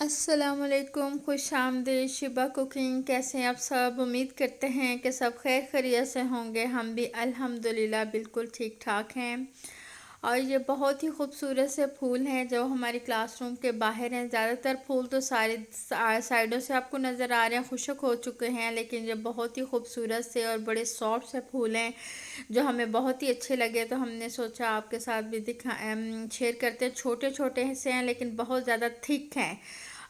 अस्सलामुअलैकुम, खुश आमदीद। शिबा कुकिंग, कैसे हैं आप सब? उम्मीद करते हैं कि सब खैर खैरियत से होंगे। हम भी अल्हम्दुलिल्लाह बिल्कुल ठीक ठाक हैं। और ये बहुत ही खूबसूरत से फूल हैं जो हमारी क्लासरूम के बाहर हैं। ज़्यादातर फूल तो सारे साइडों से आपको नज़र आ रहे हैं, खुशक हो चुके हैं, लेकिन ये बहुत ही खूबसूरत से और बड़े सॉफ्ट से फूल हैं जो हमें बहुत ही अच्छे लगे, तो हमने सोचा आपके साथ भी शेयर करते हैं। छोटे छोटे से हैं लेकिन बहुत ज़्यादा थिक हैं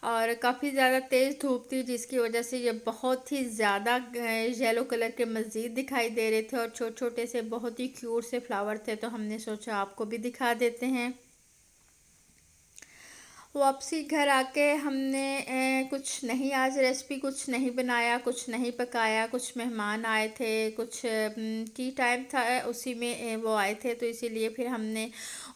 और काफ़ी ज़्यादा तेज़ धूप थी जिसकी वजह से ये बहुत ही ज़्यादा येलो कलर के मज़ीद दिखाई दे रहे थे और छोटे छोटे से बहुत ही क्यूट से फ्लावर थे, तो हमने सोचा आपको भी दिखा देते हैं। वापसी घर आके हमने कुछ नहीं, आज रेसिपी कुछ नहीं बनाया, कुछ नहीं पकाया। कुछ मेहमान आए थे, कुछ टी टाइम था, उसी में वो आए थे, तो इसीलिए फिर हमने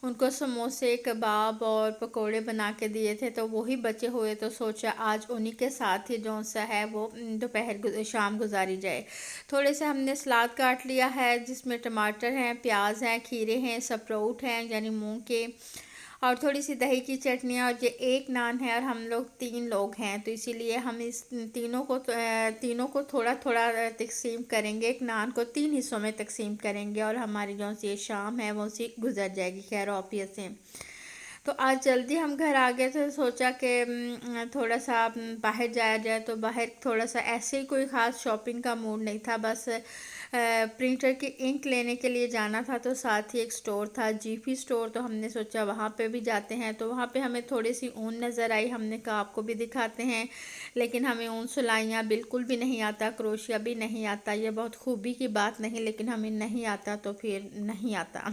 उनको समोसे कबाब और पकोड़े बना के दिए थे, तो वही बचे हुए, तो सोचा आज उन्हीं के साथ ही जो सा है वो दोपहर शाम गुजारी जाए। थोड़े से हमने सलाद काट लिया है जिसमें टमाटर हैं, प्याज हैं, खीरे हैं, सप्रोट हैं यानी मूंग के, और थोड़ी सी दही की चटनी, और ये एक नान है। और हम लोग 3 लोग हैं, तो इसीलिए हम इस तीनों को थोड़ा थोड़ा तकसीम करेंगे। एक नान को 3 हिस्सों में तकसीम करेंगे और हमारी जो सी शाम है वो सी गुजर जाएगी खैर ऑफिस से। तो आज जल्दी हम घर आ गए थे, सोचा कि थोड़ा सा बाहर जाया जाए। तो बाहर थोड़ा सा ऐसे ही कोई ख़ास शॉपिंग का मूड नहीं था, बस प्रिंटर की इंक लेने के लिए जाना था। तो साथ ही एक स्टोर था, जीपी स्टोर, तो हमने सोचा वहाँ पे भी जाते हैं। तो वहाँ पे हमें थोड़ी सी ऊन नज़र आई, हमने कहा आपको भी दिखाते हैं। लेकिन हमें ऊन सिलाइयाँ बिल्कुल भी नहीं आता, क्रोशिया भी नहीं आता। ये बहुत खूबी की बात नहीं, लेकिन हमें नहीं आता तो फिर नहीं आता।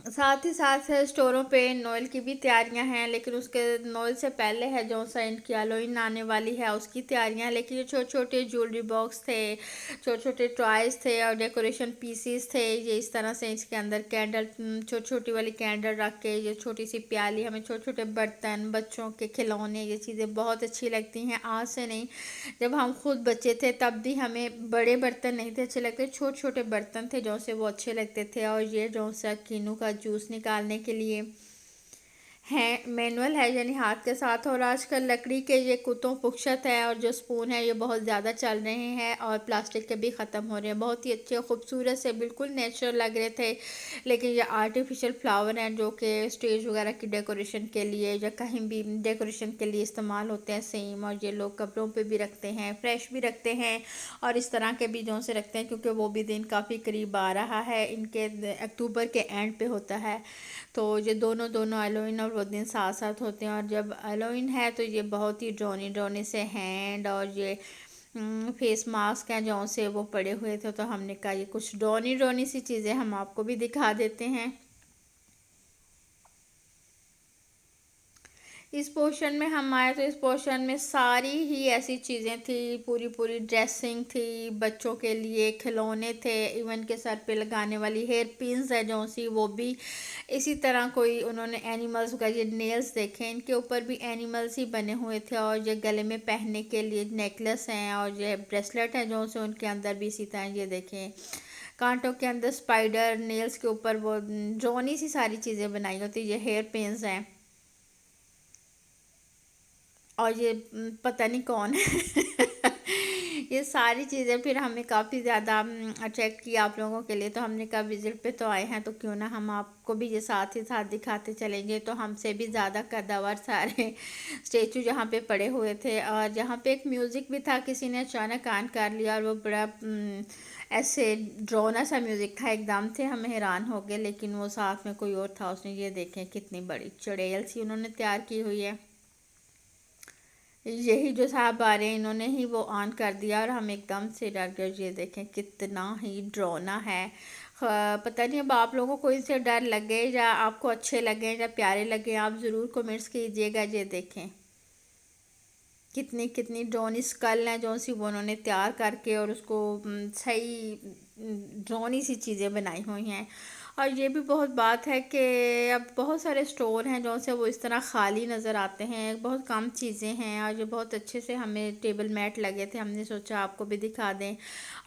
साथ ही साथ स्टोरों पे नोएल की भी तैयारियां हैं, लेकिन उसके नोएल से पहले है जो सा इनकी हेलोइन आने वाली है उसकी तैयारियां। लेकिन ये छोटे छोटे ज्वेलरी बॉक्स थे, छोटे छोटे टॉयज थे और डेकोरेशन पीसीस थे। ये इस तरह से इसके अंदर कैंडल, छोटी छोटी वाली कैंडल रख के, ये छोटी सी प्याली, हमें छोटे छोटे बर्तन, बच्चों के खिलौने, ये चीज़ें बहुत अच्छी लगती हैं। आज से नहीं, जब हम खुद बच्चे थे तब भी हमें बड़े बर्तन नहीं थे अच्छे लगते, छोटे छोटे बर्तन थे जो से वो अच्छे लगते थे। और ये जो सा कीनू का जूस निकालने के लिए है, मैनुअल है यानी हाथ के साथ। और आजकल लकड़ी के ये कुतों पुक्षत है, और जो स्पून है ये बहुत ज़्यादा चल रहे हैं और प्लास्टिक के भी ख़त्म हो रहे हैं। बहुत ही अच्छे खूबसूरत से बिल्कुल नेचुरल लग रहे थे, लेकिन ये आर्टिफिशियल फ्लावर हैं जो कि स्टेज वगैरह की डेकोरेशन के लिए या कहीं भी डेकोरेशन के लिए इस्तेमाल होते हैं सेम। और ये लोग कपड़ों पे भी रखते हैं, फ्रेश भी रखते हैं और इस तरह के भी जो से रखते हैं, क्योंकि वो भी दिन काफ़ी करीब आ रहा है, इनके अक्टूबर के एंड पे होता है। तो ये दोनों दोनों एलोइन और वो दिन साथ साथ होते हैं। और जब एलोइन है तो ये बहुत ही ड्रोनी ड्रोनी से हैंड और ये फेस मास्क हैं जो से वो पड़े हुए थे, तो हमने कहा ये कुछ ड्रोनी ड्रोनी सी चीज़ें हम आपको भी दिखा देते हैं। इस पोर्शन में हम आए तो इस पोर्शन में सारी ही ऐसी चीज़ें थी, पूरी पूरी ड्रेसिंग थी, बच्चों के लिए खिलौने थे, इवन के सर पे लगाने वाली हेयर पिन्स है जो सी वो भी इसी तरह कोई उन्होंने एनिमल्स का, ये नेल्स देखे इनके ऊपर भी एनिमल्स ही बने हुए थे। और ये गले में पहनने के लिए नेकलेस हैं और ये ब्रेसलेट है जो से उनके अंदर भी इसी तरह ये देखें कांटों के अंदर स्पाइडर, नेल्स के ऊपर वो ड्रोनी सी सारी चीज़ें बनाई होती। ये हेयर पिन्स हैं और ये पता नहीं कौन है। ये सारी चीज़ें फिर हमें काफ़ी ज़्यादा अट्रैक्ट किया आप लोगों के लिए, तो हमने कहा विजिट पे तो आए हैं तो क्यों ना हम आपको भी ये साथ ही साथ दिखाते चलेंगे। तो हमसे भी ज़्यादा कद्दावर सारे स्टेचू जहाँ पे पड़े हुए थे, और यहाँ पे एक म्यूज़िक भी था, किसी ने अचानक ऑन कर लिया और वो बड़ा ऐसे ड्रोना सा म्यूज़िक था, एकदम से हम हैरान हो गए। लेकिन वो साथ में कोई और था, उसने ये देखें कितनी बड़ी चुड़ैल सी उन्होंने तैयार की हुई है। यही जो साहब आ रहे हैं इन्होंने ही वो ऑन कर दिया और हम एकदम से डर गए। ये देखें कितना ही ड्रोना है। पता नहीं अब आप लोगों को इनसे डर लगे या आपको अच्छे लगे या प्यारे लगे, आप ज़रूर कमेंट्स कीजिएगा। ये देखें कितनी कितनी ड्रोनी स्कल हैं जो सी वो उन्होंने तैयार करके और उसको सही ड्रोनी सी चीज़ें बनाई हुई हैं। और ये भी बहुत बात है कि अब बहुत सारे स्टोर हैं जो से वो इस तरह खाली नज़र आते हैं, बहुत कम चीज़ें हैं। और ये बहुत अच्छे से हमें टेबल मैट लगे थे, हमने सोचा आपको भी दिखा दें।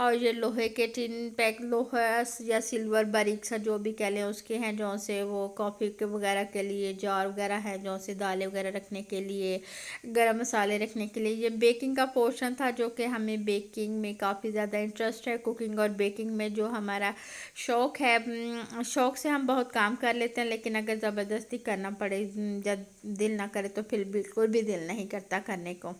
और ये लोहे के टिन पैक, लोहा या सिल्वर बारीक सा जो भी कह लें उसके हैं, जो से वो कॉफ़ी के वगैरह के लिए जार वगैरह हैं, जो से दालें वगैरह रखने के लिए, गरम मसाले रखने के लिए। ये बेकिंग का पोर्शन था जो कि हमें बेकिंग में काफ़ी ज़्यादा इंटरेस्ट है, कुकिंग और बेकिंग में जो हमारा शौक़ है। शौक़ से हम बहुत काम कर लेते हैं, लेकिन अगर ज़बरदस्ती करना पड़े, जब दिल ना करे तो फिर बिल्कुल भी दिल नहीं करता करने को।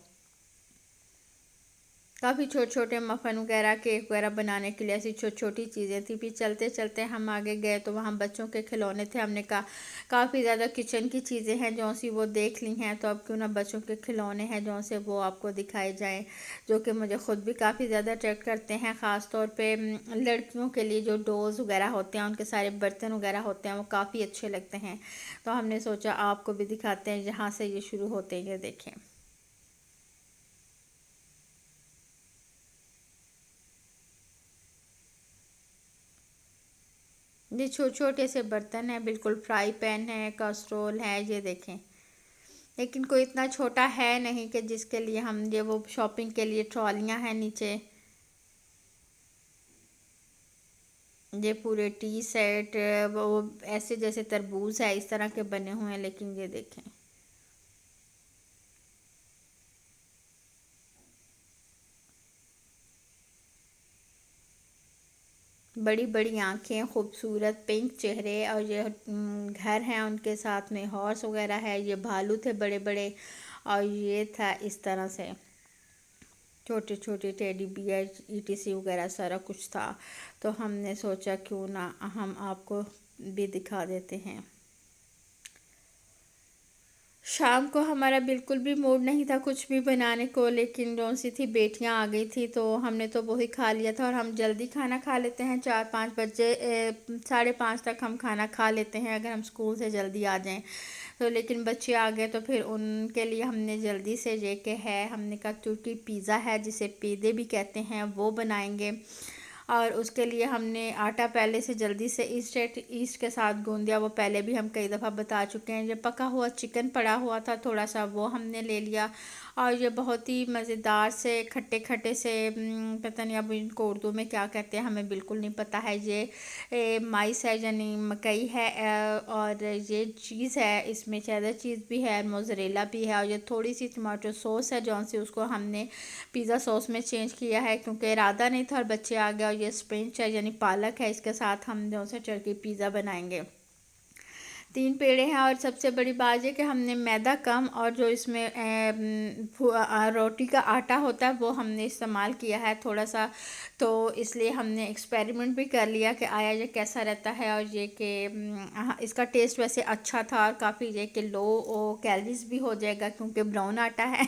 काफ़ी छोटे छोटे मफ़न वगैरह, केक वगैरह बनाने के लिए ऐसी छोटी छोटी चीज़ें थी। फिर चलते चलते हम आगे गए तो वहाँ बच्चों के खिलौने थे। हमने कहा काफ़ी ज़्यादा किचन की चीज़ें हैं जो सी वो देख ली हैं, तो अब क्यों ना बच्चों के खिलौने हैं जो से वो आपको दिखाए जाएं, जो कि मुझे ख़ुद भी काफ़ी ज़्यादा अट्रैक्ट करते हैं। ख़ास तौर पे लड़कियों के लिए जो डोज़ वगैरह होते हैं, उनके सारे बर्तन वगैरह होते हैं, वो काफ़ी अच्छे लगते हैं। तो हमने सोचा आपको भी दिखाते हैं जहाँ से ये शुरू होते हैं, ये देखें। ये छोटे छोटे से बर्तन हैं, बिल्कुल फ्राई पैन है, कैस्ट्रोल है, ये देखें। लेकिन कोई इतना छोटा है नहीं कि जिसके लिए हम ये वो शॉपिंग के लिए ट्रॉलियां हैं नीचे। ये पूरे टी सेट वो ऐसे जैसे तरबूज है इस तरह के बने हुए हैं, लेकिन ये देखें। बड़ी बड़ी आंखें, खूबसूरत पिंक चेहरे, और ये घर हैं, उनके साथ में हॉर्स वगैरह है। ये भालू थे बड़े बड़े, और ये था इस तरह से छोटे छोटे टेडी बियर, ईटीसी वगैरह सारा कुछ था। तो हमने सोचा क्यों ना हम आपको भी दिखा देते हैं। शाम को हमारा बिल्कुल भी मूड नहीं था कुछ भी बनाने को, लेकिन जो सी थी बेटियां आ गई थी तो हमने तो वही खा लिया था। और हम जल्दी खाना खा लेते हैं, 4-5 बजे, 5:30 तक हम खाना खा लेते हैं अगर हम स्कूल से जल्दी आ जाएं तो। लेकिन बच्चे आ गए तो फिर उनके लिए हमने जल्दी से ये के है, हमने कहा तुर्की पिज़्ज़ा है जिसे पीदे भी कहते हैं, वो बनाएंगे। और उसके लिए हमने आटा पहले से जल्दी से ईस्ट के साथ गूंद दिया। वो पहले भी हम कई दफ़ा बता चुके हैं। ये पका हुआ चिकन पड़ा हुआ था थोड़ा सा, वो हमने ले लिया। और ये बहुत ही मज़ेदार से खट्टे खट्टे से, पता नहीं अब इनको उर्दू में क्या कहते हैं, हमें बिल्कुल नहीं पता है। ये माइस है यानी मकई है, और ये चीज़ है, इसमें चेदर चीज़ भी है, मोज़रेला भी है। और ये थोड़ी सी टमाटो सॉस है जौन सी उसको हमने पिज़्ज़ा सॉस में चेंज किया है, क्योंकि इरादा नहीं था और बच्चे आ गए। और ये स्पिनच है यानी पालक है, इसके साथ हम जो से टर्की पिज़्ज़ा बनाएंगे। 3 पेड़े हैं। और सबसे बड़ी बात है कि हमने मैदा कम, और जो इसमें रोटी का आटा होता है वो हमने इस्तेमाल किया है थोड़ा सा। तो इसलिए हमने एक्सपेरिमेंट भी कर लिया कि आया ये कैसा रहता है। और ये कि इसका टेस्ट वैसे अच्छा था, और काफ़ी ये कि लो कैलोरीज भी हो जाएगा क्योंकि ब्राउन आटा है।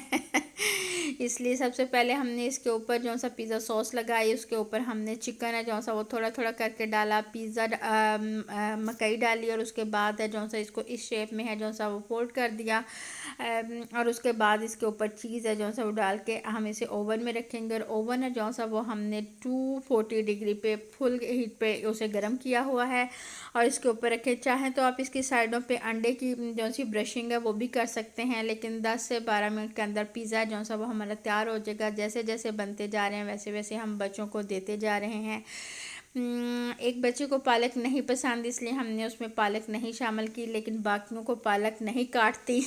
इसलिए सबसे पहले हमने इसके ऊपर जो सा पिज़्ज़ा सॉस लगाई, उसके ऊपर हमने चिकन है जो सा वो थोड़ा थोड़ा करके डाला, पिज़्ज़ा मकई डाली, और उसके बाद है जो सा इसको इस शेप में है जो सा वो फोल्ड कर दिया। और उसके बाद इसके ऊपर चीज़ है जो सा वो डाल के हम इसे ओवन में रखेंगे। और ओवन है जो सा वो हमने 240 डिग्री पे फुल हीट पे उसे गर्म किया हुआ है, और इसके ऊपर रखें। चाहें तो आप इसकी साइडों पे अंडे की जो सी ब्रशिंग है वो भी कर सकते हैं, लेकिन 10 से 12 मिनट के अंदर पिज़्ज़ा जो सा वो हमारा तैयार हो जाएगा। जैसे जैसे बनते जा रहे हैं वैसे वैसे हम बच्चों को देते जा रहे हैं। एक बच्चे को पालक नहीं पसंद, इसलिए हमने उसमें पालक नहीं शामिल की, लेकिन बाकियों को पालक नहीं काटती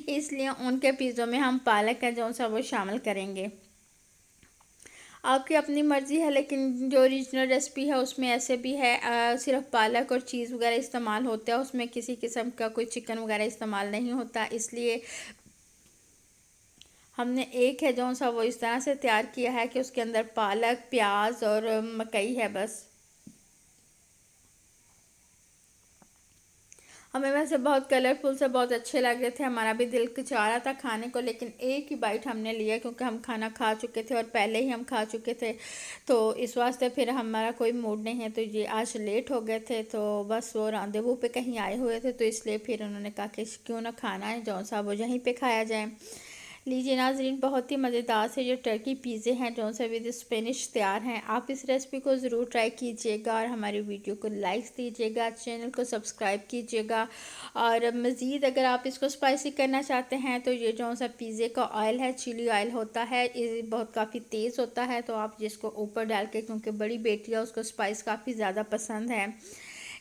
इसलिए उनके पिज़्ज़ों में हम पालक है जो सा वो शामिल करेंगे। आपकी अपनी मर्ज़ी है, लेकिन जो ओरिजिनल रेसिपी है उसमें ऐसे भी है, सिर्फ पालक और चीज़ वगैरह इस्तेमाल होता है, उसमें किसी किस्म का कोई चिकन वगैरह इस्तेमाल नहीं होता। इसलिए हमने एक है जो सा वो इस तरह से तैयार किया है कि उसके अंदर पालक, प्याज और मकई है बस। हमें वैसे बहुत कलरफुल से बहुत अच्छे लग रहे थे, हमारा भी दिल चाह रहा था खाने को, लेकिन एक ही बाइट हमने लिया क्योंकि हम खाना खा चुके थे और पहले ही हम खा चुके थे। तो इस वास्ते फिर हमारा कोई मूड नहीं है। तो ये आज लेट हो गए थे, तो बस वो रांदेवू पे कहीं आए हुए थे, तो इसलिए फिर उन्होंने कहा कि क्यों ना खाना है जो सा वो यहीं पे खाया जाए। लीजिए नाजरीन, बहुत ही मज़ेदार से जो टर्की पिज़्ज़े हैं जो से विद स्पेनिश तैयार हैं। आप इस रेसिपी को ज़रूर ट्राई कीजिएगा और हमारी वीडियो को लाइक दीजिएगा, चैनल को सब्सक्राइब कीजिएगा। और मज़ीद अगर आप इसको स्पाइसी करना चाहते हैं तो ये जो सा पिज़्ज़े का ऑयल है, चिली ऑयल होता है, ये बहुत काफ़ी तेज़ होता है, तो आप जिसको ऊपर डाल के, क्योंकि बड़ी बेटी है उसको स्पाइस काफ़ी ज़्यादा पसंद है,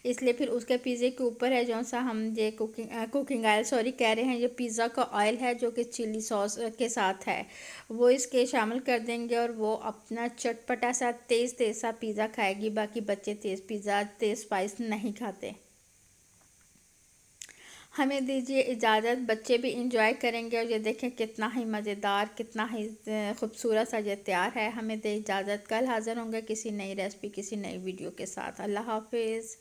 इसलिए फिर उसके पिज़्ज़े के ऊपर है जो सा हम ये कुकिंग ऑयल सॉरी कह रहे हैं, ये पिज़्ज़ा का ऑयल है जो कि चिली सॉस के साथ है, वो इसके शामिल कर देंगे और वो अपना चटपटा सा तेज़ तेज़ सा पिज़्ज़ा खाएगी। बाकी बच्चे तेज़ पिज़्ज़ा तेज़ स्पाइस नहीं खाते। हमें दीजिए इजाज़त, बच्चे भी इंजॉय करेंगे और ये देखें कितना ही मज़ेदार, कितना ही खूबसूरत सा ये तैयार है। हमें दे इजाज़त, कल हाज़िर होंगे किसी नई रेसिपी, किसी नई वीडियो के साथ। अल्लाह हाफिज़।